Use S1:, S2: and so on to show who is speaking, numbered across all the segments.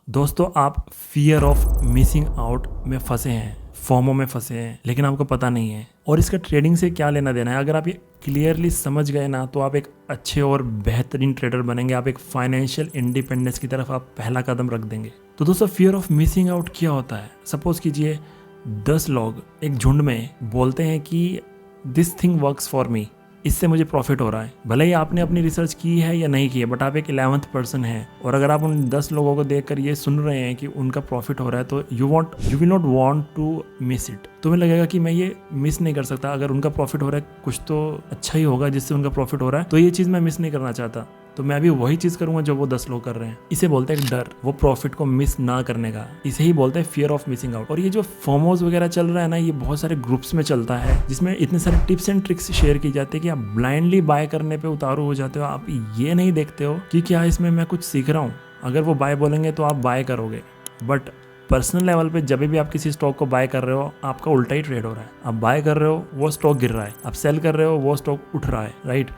S1: दोस्तों, आप fear of missing out में फंसे हैं, फोमो में फंसे हैं, लेकिन आपको पता नहीं है और इसका ट्रेडिंग से क्या लेना देना है। अगर आप ये क्लियरली समझ गए ना, तो आप एक अच्छे और बेहतरीन ट्रेडर बनेंगे। आप एक फाइनेंशियल इंडिपेंडेंस की तरफ आप पहला कदम रख देंगे। तो दोस्तों, फियर ऑफ मिसिंग आउट क्या होता है? सपोज कीजिए 10 लोग एक झुंड में बोलते हैं कि this thing works for me, इससे मुझे प्रॉफिट हो रहा है। भले ही आपने अपनी रिसर्च की है या नहीं की है, बट आप एक 11th पर्सन हैं और अगर आप उन 10 लोगों को देखकर ये सुन रहे हैं कि उनका प्रॉफिट हो रहा है, तो you will not want to miss it. तुम्हें लगेगा कि मैं ये मिस नहीं कर सकता। अगर उनका प्रॉफिट हो रहा है, कुछ तो अच्छा ही होगा जिससे उनका प्रॉफिट हो रहा है, तो ये चीज़ मैं मिस नहीं करना चाहता। तो मैं अभी वही चीज़ करूंगा जो वो 10 लोग कर रहे हैं। इसे बोलते हैं डर, वो प्रॉफिट को मिस ना करने का। इसे ही बोलते हैं फियर ऑफ मिसिंग आउट। और ये जो फोमोज वगैरह चल रहा है ना, ये बहुत सारे ग्रुप्स में चलता है, जिसमें इतने सारे टिप्स एंड ट्रिक्स शेयर की जाती है कि आप ब्लाइंडली बाय करने पे उतारू हो जाते हो। आप ये नहीं देखते हो कि क्या इसमें मैं कुछ सीख रहा हूँ। अगर वो बाय बोलेंगे तो आप बाय करोगे, बट पर्सनल लेवल पे जब भी आप किसी स्टॉक को बाय कर रहे हो, आपका उल्टा ही ट्रेड हो रहा है। आप बाय कर रहे हो, वो स्टॉक गिर रहा है। आप सेल कर रहे हो, वो स्टॉक उठ रहा है। राइट?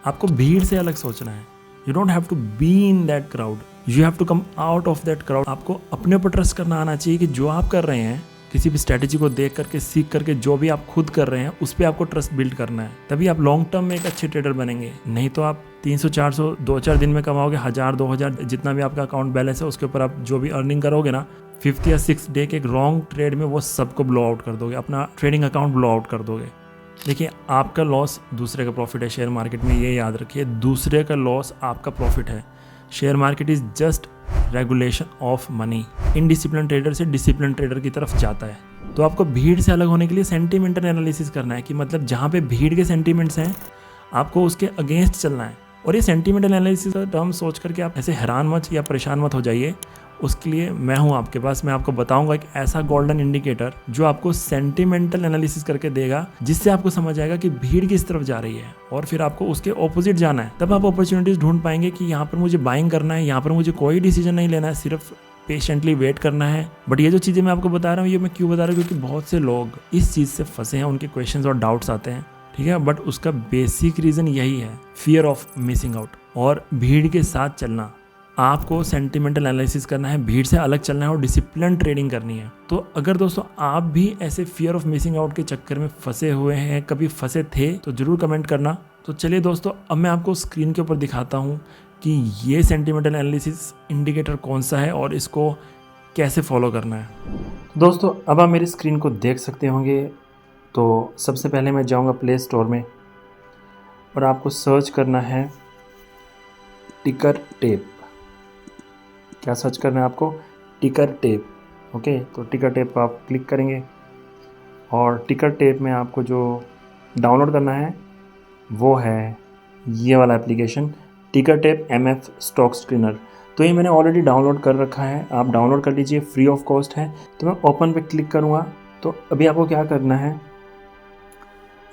S1: आपको भीड़ से अलग सोचना है। You don't have to be in that crowd, you have to come out of that crowd. आपको अपने ऊपर ट्रस्ट करना आना चाहिए कि जो आप कर रहे हैं, किसी भी स्ट्रैटेजी को देख करके, सीख करके, जो भी आप खुद कर रहे हैं, उस पर आपको ट्रस्ट बिल्ड करना है। तभी आप लॉन्ग टर्म में एक अच्छे ट्रेडर बनेंगे। नहीं तो आप 300-400 2-4 दिन में कमाओगे, 1000-2000 जितना भी आपका अकाउंट बैलेंस है, उसके ऊपर आप जो भी अर्निंग करोगे ना, 5th या 6th डे के एक रॉन्ग ट्रेड में वो सबको ब्लो आउट कर दोगे, अपना ट्रेडिंग अकाउंट ब्लो आउट कर दोगे। देखिए, आपका लॉस दूसरे का प्रॉफिट है शेयर मार्केट में, ये याद रखिए। दूसरे का लॉस आपका प्रॉफिट है। Share market is just regulation of money. Indiscipline trader से डिसिप्लिन ट्रेडर की तरफ जाता है। तो आपको भीड़ से अलग होने के लिए सेंटिमेंटल एनालिसिस करना है कि मतलब जहाँ पे भीड़ के सेंटिमेंट्स हैं, आपको उसके अगेंस्ट चलना है। और ये सेंटिमेंटल एनालिसिस का टर्म सोच करके आप ऐसे हैरान मत या परेशान मत हो जाइए। उसके लिए मैं हूँ आपके पास। मैं आपको बताऊंगा एक ऐसा गोल्डन इंडिकेटर जो आपको सेंटिमेंटल एनालिसिस करके देगा, जिससे आपको समझ आएगा कि भीड़ किस तरफ जा रही है और फिर आपको उसके ऑपोजिट जाना है। तब आप अपॉर्चुनिटीज ढूंढ पाएंगे कि यहाँ पर मुझे बाइंग करना है, यहाँ पर मुझे कोई डिसीजन नहीं लेना है, सिर्फ पेशेंटली वेट करना है। बट ये जो चीज़ें मैं आपको बता रहा हूँ, ये मैं क्यों बता रहा हूँ? क्योंकि बहुत से लोग इस चीज़ से फंसे हैं, उनके क्वेश्चंस और डाउट्स आते हैं, ठीक है। बट उसका बेसिक रीज़न यही है, फियर ऑफ मिसिंग आउट और भीड़ के साथ चलना। आपको सेंटिमेंटल एनालिसिस करना है, भीड़ से अलग चलना है और डिसिप्लिन ट्रेडिंग करनी है। तो अगर दोस्तों आप भी ऐसे फियर ऑफ मिसिंग आउट के चक्कर में फंसे हुए हैं, कभी फंसे थे, तो जरूर कमेंट करना। तो चलिए दोस्तों, अब मैं आपको स्क्रीन के ऊपर दिखाता हूँ कि ये सेंटिमेंटल एनालिसिस इंडिकेटर कौन सा है और इसको कैसे फॉलो करना है। दोस्तों, अब आप मेरी स्क्रीन को देख सकते होंगे। तो सबसे पहले मैं जाऊँगा प्ले स्टोर में और आपको सर्च करना है टिकर टेप। क्या सर्च करना है आपको? टिकर टेप। ओके, तो टिकर टेप को आप क्लिक करेंगे और टिकर टेप में आपको जो डाउनलोड करना है वो है ये वाला एप्लीकेशन, टिकर टेप MF स्टॉक स्क्रीनर। तो ये मैंने ऑलरेडी डाउनलोड कर रखा है, आप डाउनलोड कर लीजिए, फ्री ऑफ कॉस्ट है। तो मैं ओपन पे क्लिक करूँगा। तो अभी आपको क्या करना है,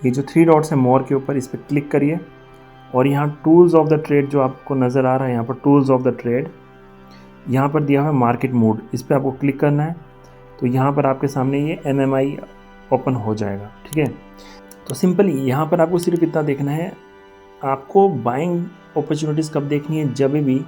S1: ये जो 3 डॉट्स है मोर के ऊपर, इस पर क्लिक करिए और यहाँ टूल्स ऑफ द ट्रेड जो आपको नज़र आ रहा है, यहाँ पर टूल्स ऑफ द ट्रेड, यहाँ पर दिया हुआ है मार्केट मोड, इस पर आपको क्लिक करना है। तो यहाँ पर आपके सामने ये MMI ओपन हो जाएगा, ठीक है। तो सिंपली यहाँ पर आपको सिर्फ इतना देखना है, आपको बाइंग अपॉर्चुनिटीज़ कब देखनी है? जब भी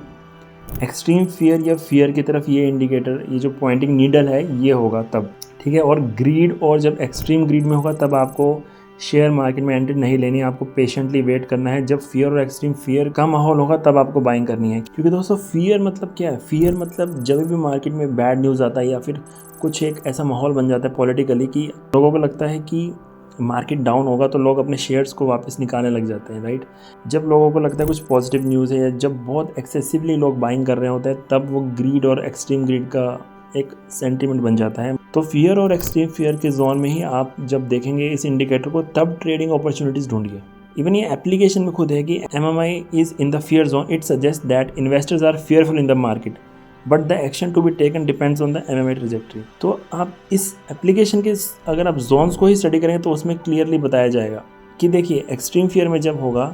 S1: एक्सट्रीम फियर या फियर की तरफ ये इंडिकेटर, ये जो पॉइंटिंग नीडल है, ये होगा तब, ठीक है। और ग्रीड, और जब एक्सट्रीम ग्रीड में होगा तब आपको शेयर मार्केट में एंट्री नहीं लेनी है, आपको पेशेंटली वेट करना है। जब फियर और एक्सट्रीम फियर का माहौल होगा तब आपको बाइंग करनी है। क्योंकि दोस्तों, फियर मतलब क्या है? फियर मतलब जब भी मार्केट में बैड न्यूज़ आता है या फिर कुछ एक ऐसा माहौल बन जाता है पॉलिटिकली कि लोगों को लगता है कि मार्केट डाउन होगा, तो लोग अपने शेयर्स को वापस निकालने लग जाते हैं, राइट। जब लोगों को लगता है कुछ पॉजिटिव न्यूज़ है या जब बहुत एक्सेसिवली लोग बाइंग कर रहे होते हैं, तब वो ग्रीड और एक्सट्रीम ग्रीड का एक सेंटीमेंट बन जाता है। तो फियर और एक्सट्रीम फियर के जोन में ही आप जब देखेंगे इस इंडिकेटर को, तब ट्रेडिंग अपॉर्चुनिटीज ढूंढिए। इवन ये एप्लीकेशन में खुद है कि MMI is in the fear zone, it suggest that investors are fearful in the market but the action to be taken depends on the MMI trajectory. तो आप इस एप्लीकेशन के अगर आप जोन्स को ही स्टडी करेंगे तो उसमें क्लियरली बताया जाएगा कि देखिए, एक्सट्रीम फियर में जब होगा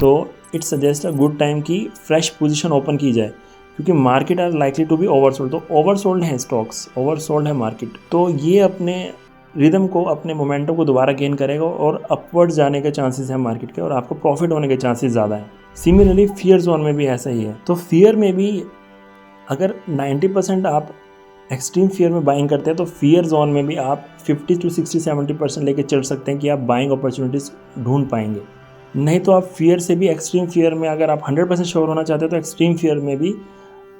S1: तो it suggest a good time की फ्रेश पोजीशन ओपन की जाए, क्योंकि market are likely to be oversold. तो ओवरसोल्ड है स्टॉक्स, ओवरसोल्ड है मार्केट, तो ये अपने रिदम को, अपने मोमेंटम को दोबारा गेन करेगा और अपवर्ड जाने के चांसेस हैं मार्केट के, और आपको प्रॉफिट होने के चांसेस ज़्यादा हैं। सिमिलरली फियर जोन में भी ऐसा ही है। तो फियर में भी अगर 90% आप एक्सट्रीम फियर में बाइंग करते हैं तो फियर जोन में भी आप 50 to 60-70% लेके चल सकते हैं कि आप बाइंग अपॉर्चुनिटीज़ ढूंढ पाएंगे। नहीं तो आप फियर से भी एक्सट्रीम फियर में अगर आप 100% श्योर होना चाहते हैं तो एक्सट्रीम फियर में भी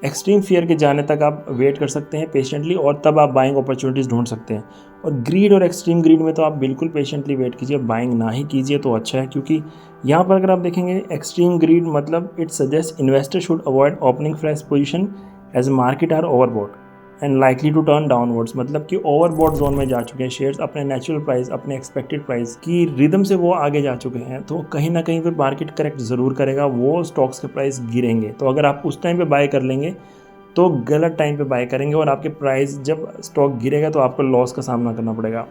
S1: एक्सट्रीम फियर के जाने तक आप वेट कर सकते हैं पेशेंटली, और तब आप बाइंग अपॉर्चुनिटीज़ ढूंढ सकते हैं। और ग्रीड और एक्सट्रीम ग्रीड में तो आप बिल्कुल पेशेंटली वेट कीजिए, बाइंग ना ही कीजिए तो अच्छा है, क्योंकि यहाँ पर अगर आप देखेंगे एक्सट्रीम ग्रीड मतलब it suggest investor should avoid opening fresh position as market are overbought and likely to turn downwards, मतलब कि ओवरबॉट जोन में जा चुके हैं शेयर्स, अपने नेचुरल प्राइस, अपने एक्सपेक्टेड प्राइस की रिदम से वो आगे जा चुके हैं, तो कहीं ना कहीं पे मार्केट करेक्ट ज़रूर करेगा, वो स्टॉक्स के प्राइस गिरेंगे। तो अगर आप उस टाइम पे बाय कर लेंगे तो गलत टाइम पे बाय करेंगे और आपके प्राइस जब स्टॉक गिरेगा तो आपको लॉस का सामना करना पड़ेगा।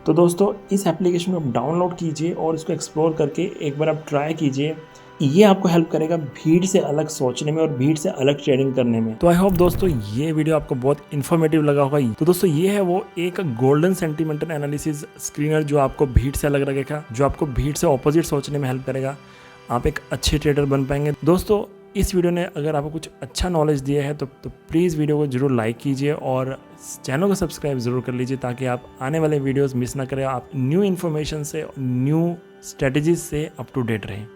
S1: तो दोस्तों इस एप्लीकेशन को आप डाउनलोड कीजिए और इसको एक्सप्लोर करके एक बार आप ट्राई कीजिए, ये आपको हेल्प करेगा भीड़ से अलग सोचने में और भीड़ से अलग ट्रेडिंग करने में। तो आई होप दोस्तों ये वीडियो आपको बहुत इन्फॉर्मेटिव लगा होगा। तो दोस्तों ये है वो एक गोल्डन सेंटिमेंटल एनालिसिस स्क्रीनर जो आपको भीड़ से अलग रखेगा, जो आपको भीड़ से ऑपोजिट सोचने में हेल्प करेगा, आप एक अच्छे ट्रेडर बन पाएंगे। दोस्तों इस वीडियो ने अगर आपको कुछ अच्छा नॉलेज दिया है तो प्लीज़ वीडियो को जरूर लाइक कीजिए और चैनल को सब्सक्राइब जरूर कर लीजिए, ताकि आप आने वाले वीडियोस मिस ना करें, आप न्यू इन्फॉर्मेशन से, न्यू स्ट्रेटजीज से अप टू डेट रहें।